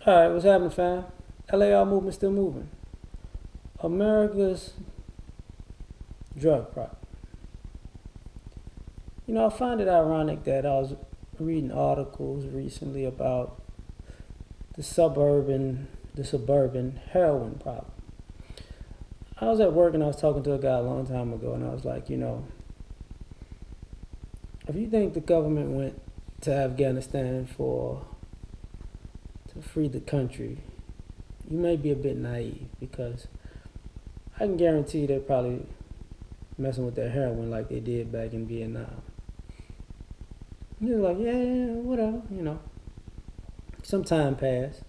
Alright, what's happening, fam? L.A.R movement still moving. America's drug problem. I find it ironic that I was reading articles recently about the suburban heroin problem. I was at work and I was talking to a guy a long time ago, and I was like, if you think the government went to Afghanistan to free the country, you may be a bit naive, because I can guarantee they're probably messing with their heroin like they did back in Vietnam. He was like, yeah, whatever. Some time passed,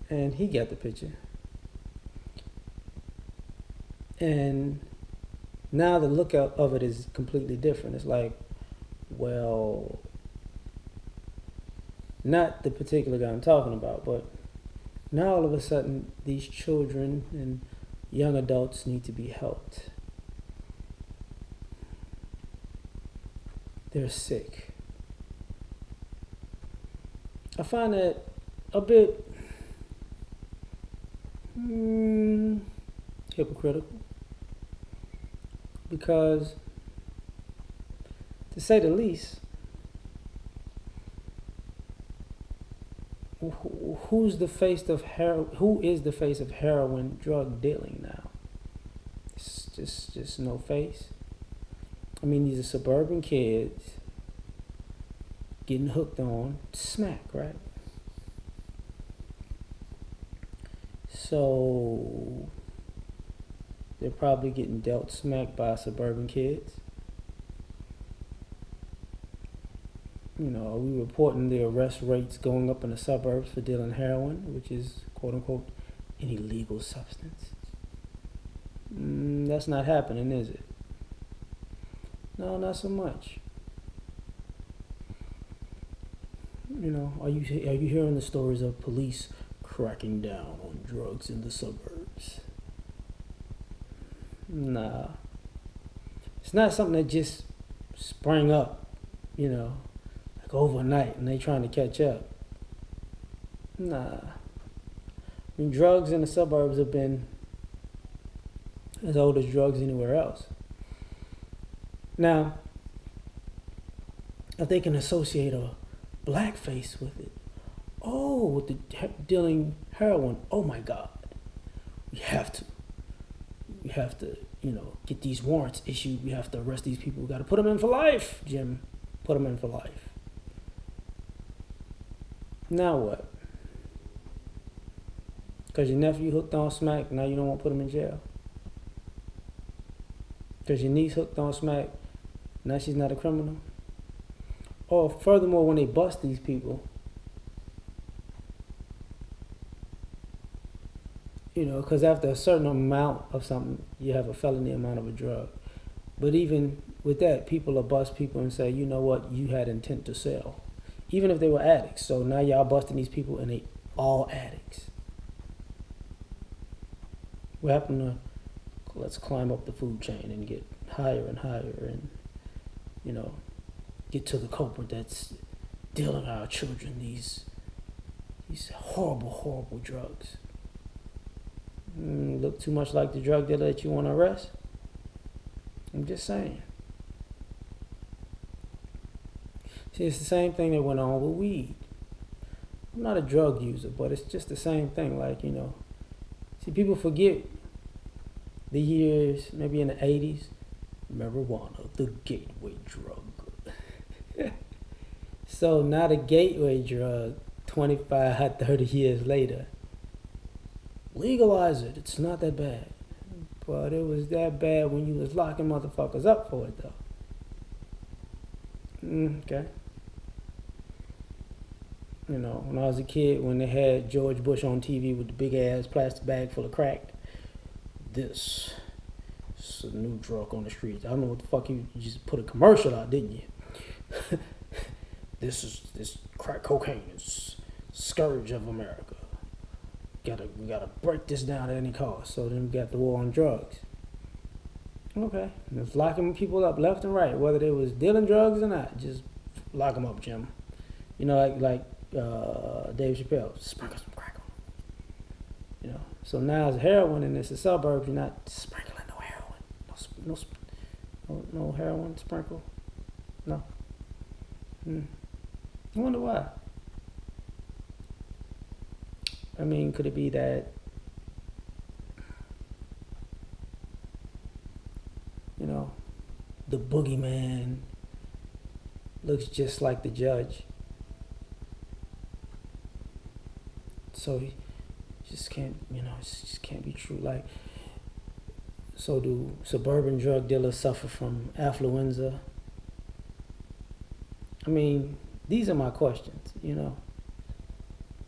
and he got the picture. And now the look of it is completely different. It's like, well, not the particular guy I'm talking about, but now all of a sudden these children and young adults need to be helped. They're sick. I find that a bit hypocritical, because, to say the least, who is the face of heroin drug dealing now? It's just no face. I mean, these are suburban kids getting hooked on smack, right? So they're probably getting dealt smack by suburban kids. Are we reporting the arrest rates going up in the suburbs for dealing heroin, which is, quote unquote, an illegal substance? That's not happening, is it? No, not so much. Are you hearing the stories of police cracking down on drugs in the suburbs? Nah. It's not something that just sprang up, like overnight, and they trying to catch up. Nah. I mean, drugs in the suburbs have been as old as drugs anywhere else. Now, if they can associate a blackface with it, with the dealing heroin, oh my God, we have to, get these warrants issued. We have to arrest these people. We got to put them in for life, Jim. Put them in for life. Now what? Because your nephew hooked on smack, now you don't want to put him in jail? Because your niece hooked on smack, now she's not a criminal? Or furthermore, when they bust these people, because after a certain amount of something, you have a felony amount of a drug. But even with that, people will bust people and say, you know what, you had intent to sell. Even if they were addicts. So now y'all busting these people and they all addicts. What happened to, let's climb up the food chain and get higher and higher and, get to the culprit that's dealing our children these horrible, horrible drugs. Look too much like the drug dealer that you want to arrest? I'm just saying. See, it's the same thing that went on with weed. I'm not a drug user, but it's just the same thing. Like, see, people forget the years, maybe in the 80s, marijuana, the gateway drug. So now the gateway drug, 25, 30 years later, legalize it. It's not that bad. But it was that bad when you was locking motherfuckers up for it, though. Okay. When I was a kid, when they had George Bush on TV with the big ass plastic bag full of crack, this is a new drug on the streets. I don't know what the fuck, you just put a commercial out, didn't you? This crack cocaine is scourge of America. We gotta break this down at any cost. So then we got the war on drugs. Okay, and it's locking people up left and right, whether they was dealing drugs or not. Just lock them up, Jim. Like Dave Chappelle, sprinkle some crack on it. So now it's heroin and it's the suburbs. You're not sprinkling no heroin, no heroin sprinkle, no. I wonder why. I mean, could it be that the boogeyman looks just like the judge, so he just can't, it just can't be true. Like, so do suburban drug dealers suffer from affluenza? I mean, these are my questions,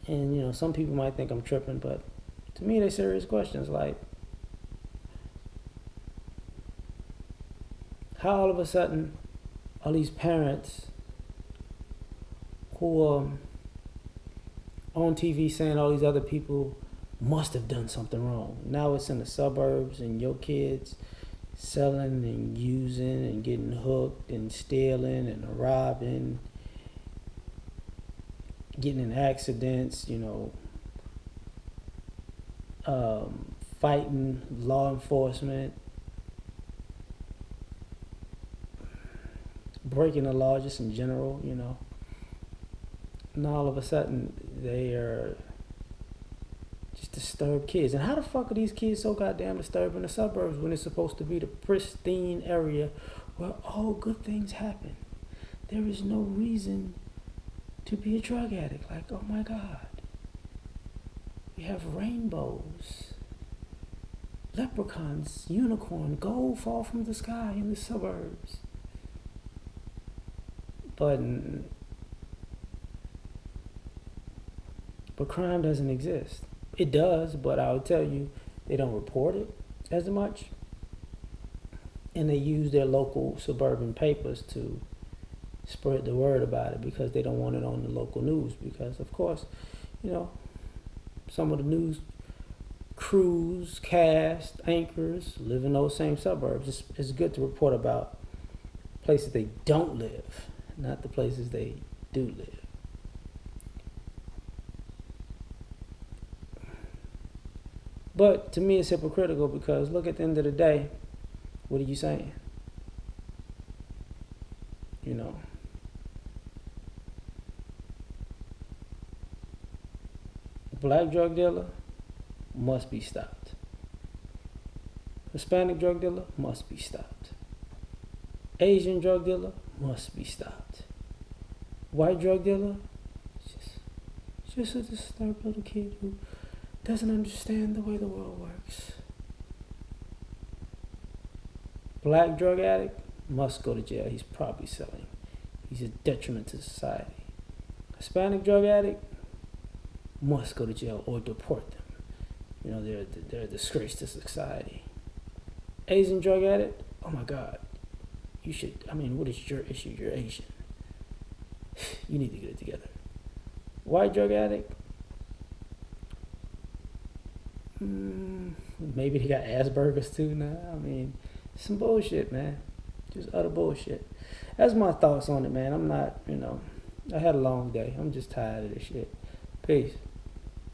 and some people might think I'm tripping, but to me they're serious questions. Like, how all of a sudden all these parents who are on TV saying all these other people must have done something wrong, now it's in the suburbs and your kids selling and using and getting hooked and stealing and robbing, getting in accidents, fighting law enforcement, breaking the law just in general, and all of a sudden they are just disturbed kids. And how the fuck are these kids so goddamn disturbed in the suburbs when it's supposed to be the pristine area where all good things happen? There is no reason to be a drug addict. Like, oh my God. We have rainbows, leprechauns, unicorn, gold fall from the sky in the suburbs. But crime doesn't exist. It does, but I'll tell you, they don't report it as much. And they use their local suburban papers to spread the word about it because they don't want it on the local news. Because, of course, some of the news crews, cast, anchors live in those same suburbs. It's good to report about places they don't live, not the places they do live. But to me, it's hypocritical because look, at the end of the day, what are you saying? Black drug dealer must be stopped. Hispanic drug dealer must be stopped. Asian drug dealer must be stopped. White drug dealer, just a disturbed little kid who doesn't understand the way the world works. Black drug addict must go to jail. He's probably selling. He's a detriment to society. Hispanic drug addict must go to jail or deport them. They're a disgrace to society. Asian drug addict, oh my God. You should, what is your issue? You're Asian. You need to get it together. White drug addict, maybe they got Asperger's too now. Some bullshit, man. Just utter bullshit. That's my thoughts on it, man. I'm not, I had a long day. I'm just tired of this shit. Peace.